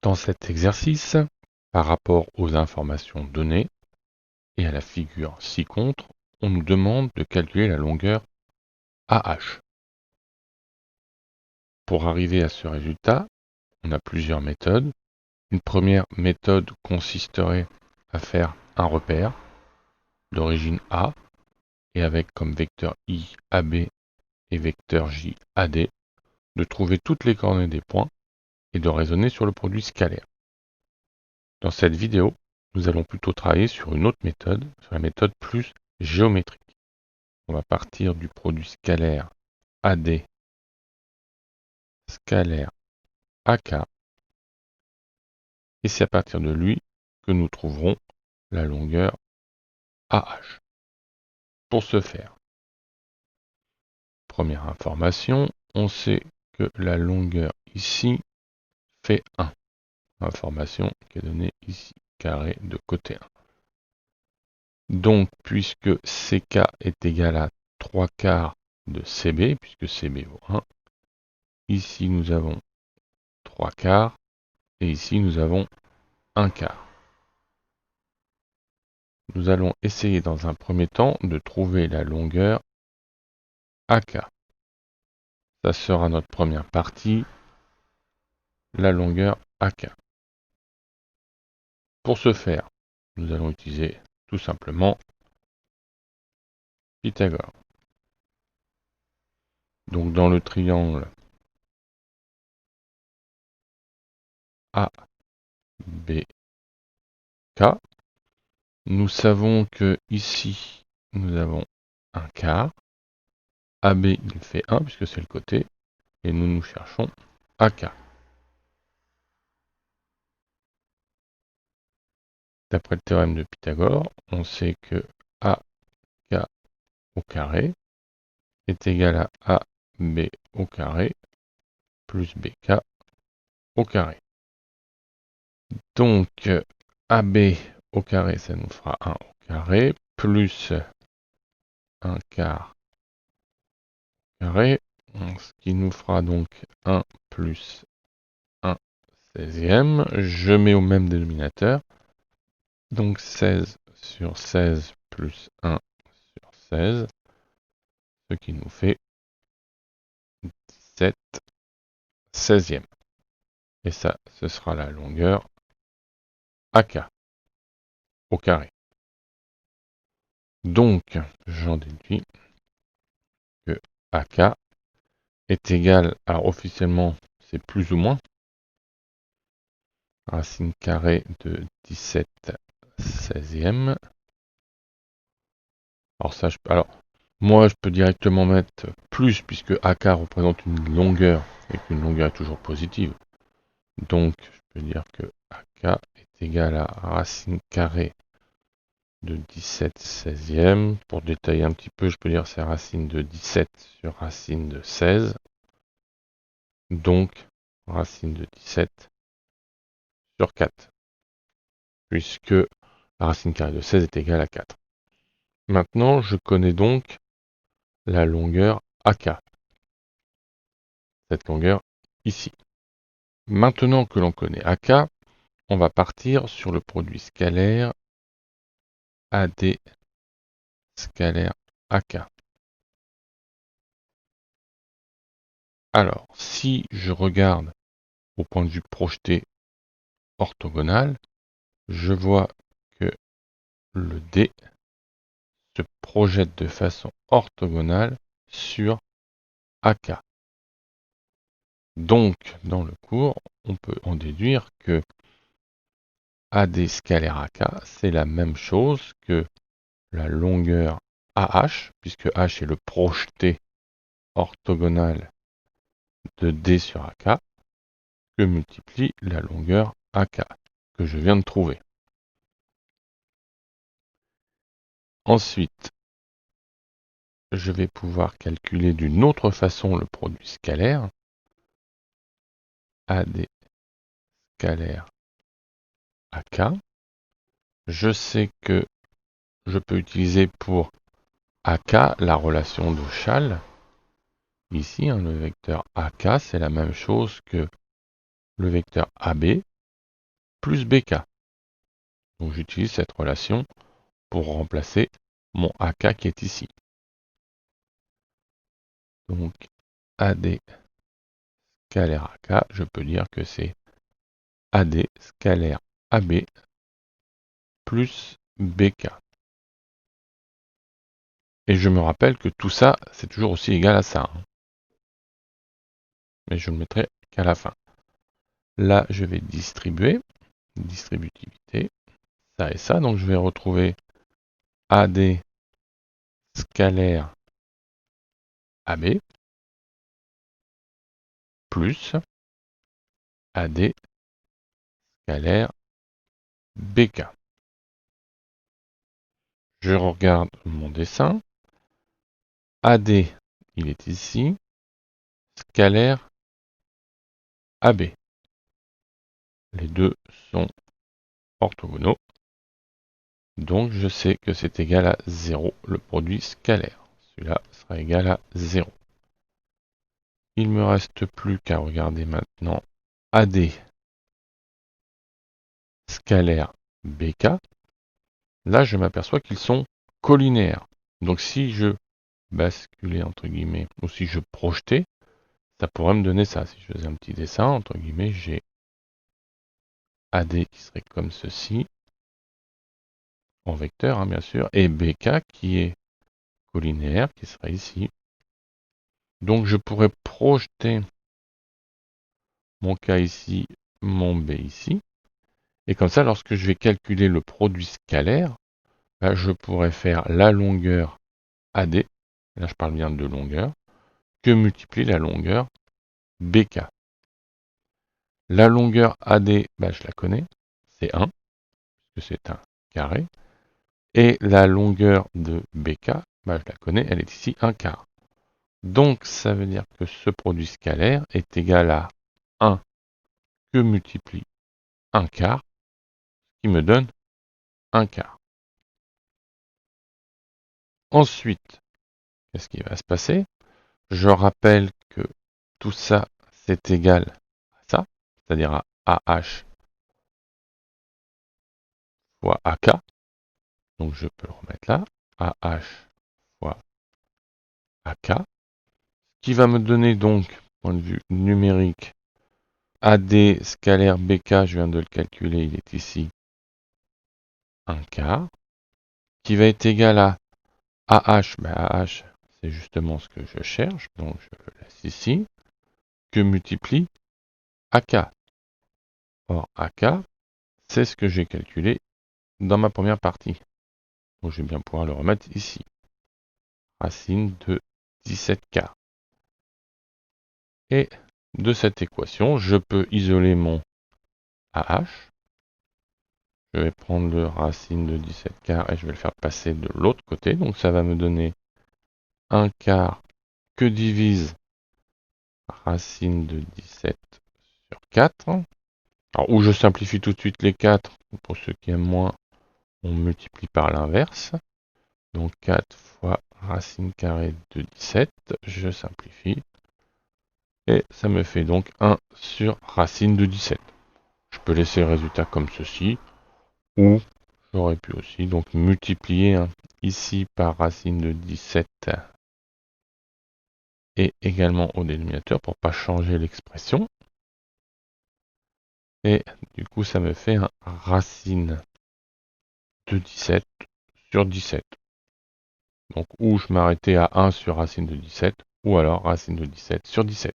Dans cet exercice, par rapport aux informations données et à la figure ci-contre, on nous demande de calculer la longueur AH. Pour arriver à ce résultat, on a plusieurs méthodes. Une première méthode consisterait à faire un repère d'origine A et avec comme vecteur I AB et vecteur J AD, de trouver toutes les coordonnées des points et de raisonner sur le produit scalaire. Dans cette vidéo, nous allons plutôt travailler sur une autre méthode, sur la méthode plus géométrique. On va partir du produit scalaire AD scalaire AK, et c'est à partir de lui que nous trouverons la longueur AH. Pour ce faire, première information, on sait que la longueur ici fait 1. Information qui est donnée ici, carré de côté 1. Donc, puisque CK est égal à 3 quarts de CB, puisque CB vaut 1, ici nous avons 3 quarts, et ici nous avons 1 quart. Nous allons essayer dans un premier temps de trouver la longueur AK. Ça sera notre première partie, la longueur AK. Pour ce faire, nous allons utiliser tout simplement Pythagore. Donc dans le triangle ABK, nous savons que ici nous avons 1 quart. AB il fait 1 puisque c'est le côté, et nous cherchons AK. D'après le théorème de Pythagore, on sait que AK au carré est égal à AB au carré plus BK au carré. Donc AB au carré, ça nous fera 1 au carré, plus 1 quart au carré, ce qui nous fera donc 1 plus 1 16e. Je mets au même dénominateur, donc 16 sur 16 plus 1 sur 16, ce qui nous fait 17 16e. Et ça, ce sera la longueur AK au carré. Donc, j'en déduis que AK est égal à, officiellement, c'est plus ou moins, racine carrée de 17 16e. Alors, moi, je peux directement mettre plus, puisque AK représente une longueur, et qu'une longueur est toujours positive. Donc, je peux dire que AK est égal à racine carrée de 17 16e. Pour détailler un petit peu, je peux dire que c'est racine de 17 sur racine de 16. Donc, racine de 17 sur 4. Puisque la racine carrée de 16 est égale à 4. Maintenant, je connais donc la longueur AK. Cette longueur ici. Maintenant que l'on connaît AK, on va partir sur le produit scalaire AD scalaire AK. Alors, si je regarde au point de vue projeté orthogonal, je vois que le D se projette de façon orthogonale sur AK. Donc, dans le cours, on peut en déduire que AD scalaire AK, c'est la même chose que la longueur AH, puisque H est le projeté orthogonal de D sur AK, que multiplie la longueur AK, que je viens de trouver. Ensuite, je vais pouvoir calculer d'une autre façon le produit scalaire. AD scalaire AK. Je sais que je peux utiliser pour AK la relation de Chasles. Ici, le vecteur AK, c'est la même chose que le vecteur AB, plus BK. Donc j'utilise cette relation pour remplacer mon AK qui est ici. Donc AD scalaire AK, je peux dire que c'est AD scalaire AB plus BK. Et je me rappelle que tout ça, c'est toujours aussi égal à ça. Mais je ne le mettrai qu'à la fin. Là, je vais distribuer, distributivité, ça et ça. Donc je vais retrouver AD scalaire AB plus AD scalaire BK. Je regarde mon dessin. AD, il est ici. Scalaire AB. Les deux sont orthogonaux. Donc je sais que c'est égal à 0, le produit scalaire. Celui-là sera égal à 0. Il ne me reste plus qu'à regarder maintenant AD scalaire BK. Là, je m'aperçois qu'ils sont collinaires. Donc si je basculais, entre guillemets, ou si je projetais, ça pourrait me donner ça. Si je faisais un petit dessin, entre guillemets, j'ai AD qui serait comme ceci, en vecteur, hein, bien sûr, et BK qui est collinaire, qui serait ici. Donc je pourrais projeter mon K ici, mon B ici. Et comme ça, lorsque je vais calculer le produit scalaire, là, je pourrais faire la longueur AD, là je parle bien de longueur, que multiplie la longueur BK. La longueur AD, je la connais, c'est 1, puisque c'est un carré. Et la longueur de BK, je la connais, elle est ici 1 quart. Donc ça veut dire que ce produit scalaire est égal à 1 que multiplie 1 quart, qui me donne 1 quart. Ensuite, qu'est-ce qui va se passer? Je rappelle que tout ça, c'est égal à ça, c'est-à-dire à AH fois AK. Donc je peux le remettre là, AH fois AK, qui va me donner donc, point de vue numérique, AD scalaire BK, je viens de le calculer, il est ici 1 quart, qui va être égal à AH, AH c'est justement ce que je cherche, donc je le laisse ici, que multiplie AK. Or AK, c'est ce que j'ai calculé dans ma première partie. Donc je vais bien pouvoir le remettre ici. Racine de 17K. Et de cette équation, je peux isoler mon AH. Je vais prendre le racine de 17K et je vais le faire passer de l'autre côté. Donc ça va me donner 1 quart que divise racine de 17 sur 4. Alors, ou je simplifie tout de suite les 4, pour ceux qui aiment moins, on multiplie par l'inverse. Donc 4 fois racine carrée de 17, je simplifie. Et ça me fait donc 1 sur racine de 17. Je peux laisser le résultat comme ceci, ou j'aurais pu aussi donc multiplier ici par racine de 17 et également au dénominateur pour ne pas changer l'expression. Et du coup, ça me fait un racine de 17 sur 17. Donc, ou je m'arrêtais à 1 sur racine de 17, ou alors racine de 17 sur 17.